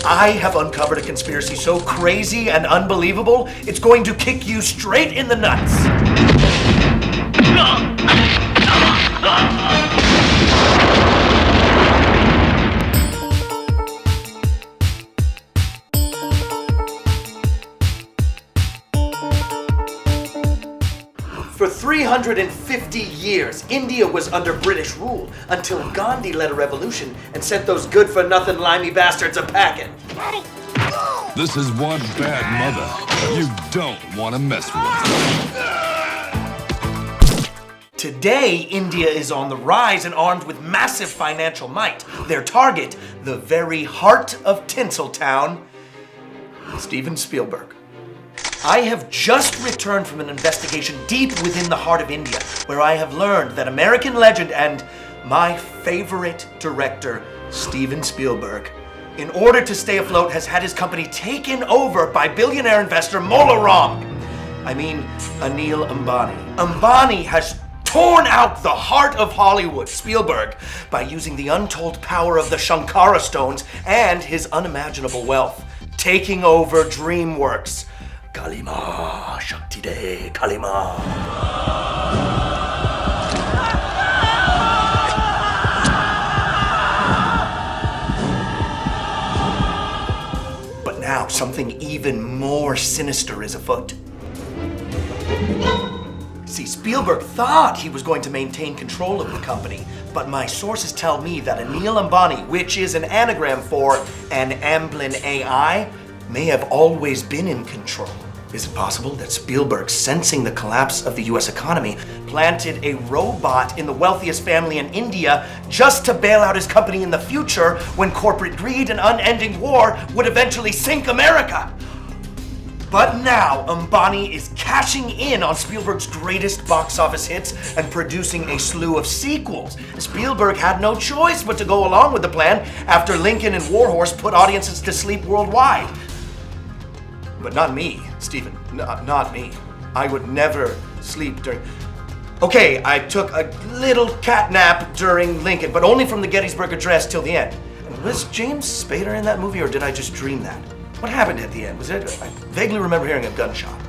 I have uncovered a conspiracy so crazy and unbelievable, it's going to kick you straight in the nuts. For 350 years, India was under British rule until Gandhi led a revolution and sent those good-for-nothing limey bastards a packing. This is one bad mother you don't want to mess with. Today, India is on the rise and armed with massive financial might. Their target, the very heart of Tinseltown, Steven Spielberg. I have just returned from an investigation deep within the heart of India, where I have learned that American legend and my favorite director, Steven Spielberg, in order to stay afloat, has had his company taken over by billionaire investor Anil Ambani. Ambani has torn out the heart of Hollywood, Spielberg, by using the untold power of the Shankara stones and his unimaginable wealth, taking over DreamWorks. Kalima, Shakti De, Kalima. But now something even more sinister is afoot. See, Spielberg thought he was going to maintain control of the company, but my sources tell me that Anil Ambani, which is an anagram for an Amblin AI, may have always been in control. Is it possible that Spielberg, sensing the collapse of the US economy, planted a robot in the wealthiest family in India just to bail out his company in the future when corporate greed and unending war would eventually sink America? But now, Ambani is cashing in on Spielberg's greatest box office hits and producing a slew of sequels. Spielberg had no choice but to go along with the plan after Lincoln and Warhorse put audiences to sleep worldwide. But not me, Steven. Not me. I would never sleep during... Okay, I took a little cat nap during Lincoln, but only from the Gettysburg Address till the end. And was James Spader in that movie, or did I just dream that? What happened at the end? I vaguely remember hearing a gunshot.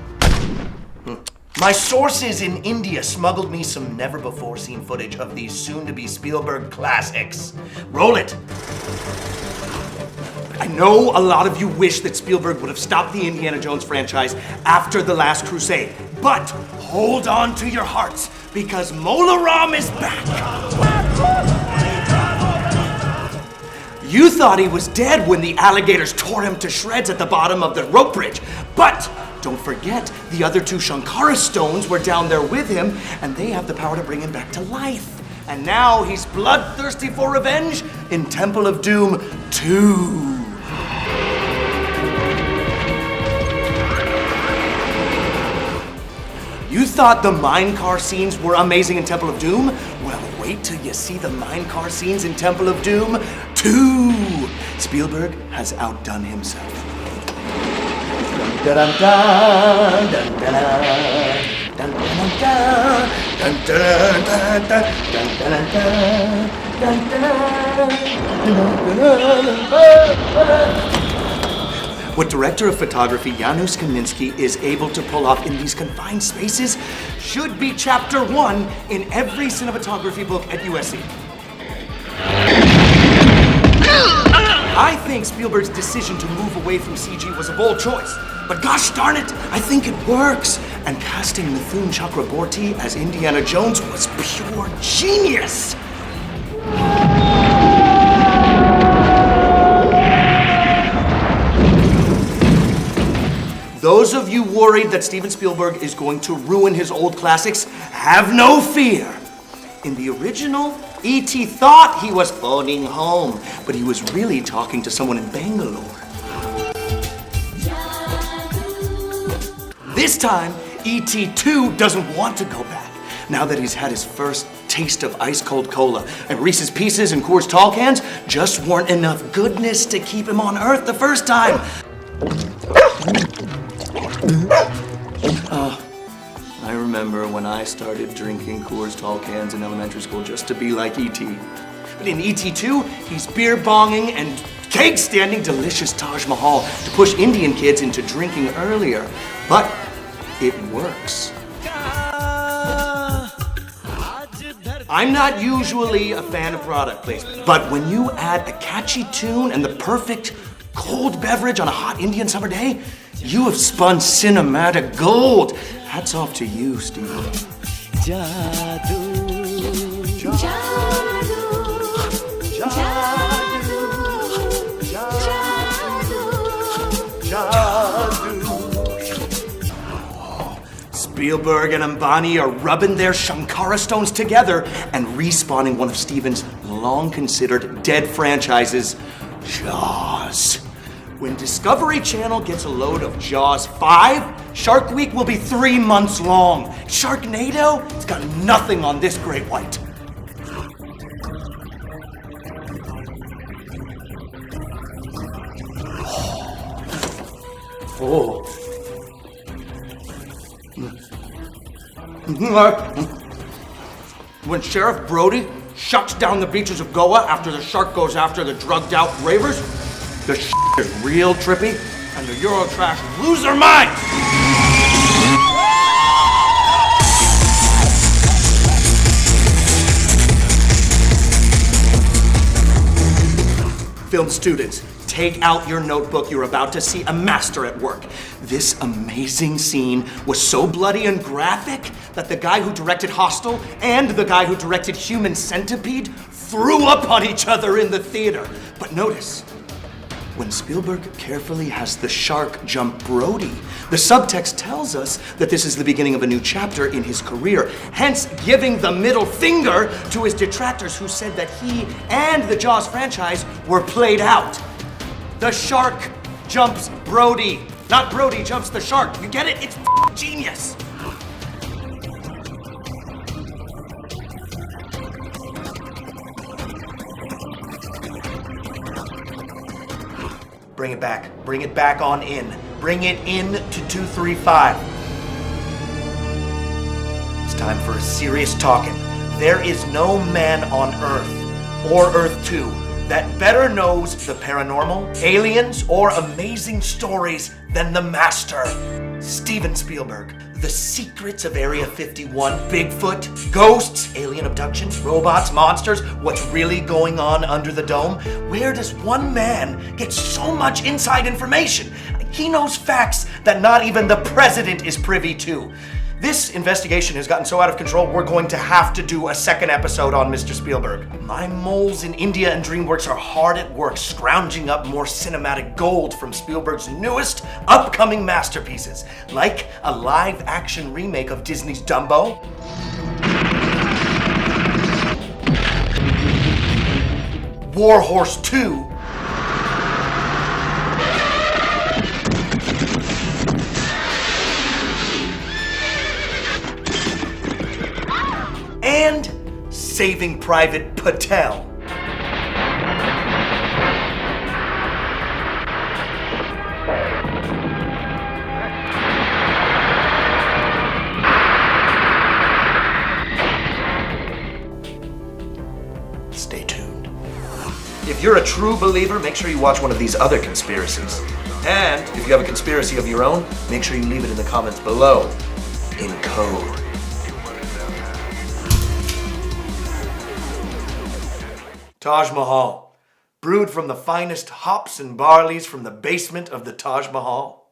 My sources in India smuggled me some never-before-seen footage of these soon-to-be Spielberg classics. Roll it. I know a lot of you wish that Spielberg would have stopped the Indiana Jones franchise after The Last Crusade, but hold on to your hearts, because Mola Ram is back. You thought he was dead when the alligators tore him to shreds at the bottom of the rope bridge, but don't forget, the other two Shankara stones were down there with him, and they have the power to bring him back to life. And now he's bloodthirsty for revenge in Temple of Doom 2. You thought the minecar scenes were amazing in Temple of Doom? Well, wait till you see the minecar scenes in Temple of Doom 2. Spielberg has outdone himself. What director of photography Janusz Kaminski is able to pull off in these confined spaces should be chapter 1 in every cinematography book at USC. I think Spielberg's decision to move away from CG was a bold choice, but gosh darn it, I think it works. And casting Mithun Chakraborty as Indiana Jones was pure genius. Those of you worried that Steven Spielberg is going to ruin his old classics, have no fear. In the original, E.T. thought he was phoning home, but he was really talking to someone in Bangalore. This time, E.T. 2 doesn't want to go back, now that he's had his first taste of ice-cold cola, and Reese's Pieces and Coors Tall Cans just weren't enough goodness to keep him on Earth the first time. I remember when I started drinking Coors Tall Cans in elementary school just to be like E.T. But in E.T. 2, he's beer bonging and cake-standing, delicious Taj Mahal to push Indian kids into drinking earlier. But it works. I'm not usually a fan of product placement, but when you add a catchy tune and the perfect cold beverage on a hot Indian summer day, you have spun cinematic gold. Hats off to you, Steve. Spielberg and Ambani are rubbing their Shankara stones together and respawning one of Steven's long-considered dead franchises, Jaws. When Discovery Channel gets a load of Jaws 5, Shark Week will be 3 months long. Sharknado? It's got nothing on this great white. Oh. When Sheriff Brody shuts down the beaches of Goa after the shark goes after the drugged-out ravers, the shit is real trippy, and the Eurotrash lose their minds! Film students, take out your notebook. You're about to see a master at work. This amazing scene was so bloody and graphic that the guy who directed Hostel and the guy who directed Human Centipede threw up on each other in the theater. But notice, when Spielberg carefully has the shark jump Brody, the subtext tells us that this is the beginning of a new chapter in his career, hence giving the middle finger to his detractors who said that he and the Jaws franchise were played out. The shark jumps Brody, not Brody jumps the shark. You get it? It's genius. Bring it back. Bring it back on in. Bring it in to 235. It's time for a serious talking. There is no man on Earth, or Earth 2, that better knows the paranormal, aliens, or amazing stories than the master, Steven Spielberg. The secrets of Area 51, Bigfoot, ghosts, alien abductions, robots, monsters, what's really going on under the dome? Where does one man get so much inside information? He knows facts that not even the president is privy to. This investigation has gotten so out of control, we're going to have to do a second episode on Mr. Spielberg. My moles in India and DreamWorks are hard at work scrounging up more cinematic gold from Spielberg's newest upcoming masterpieces, like a live-action remake of Disney's Dumbo, War Horse 2, and Saving Private Patel. Stay tuned. If you're a true believer, make sure you watch one of these other conspiracies. And if you have a conspiracy of your own, make sure you leave it in the comments below in code. Taj Mahal, brewed from the finest hops and barleys from the basement of the Taj Mahal.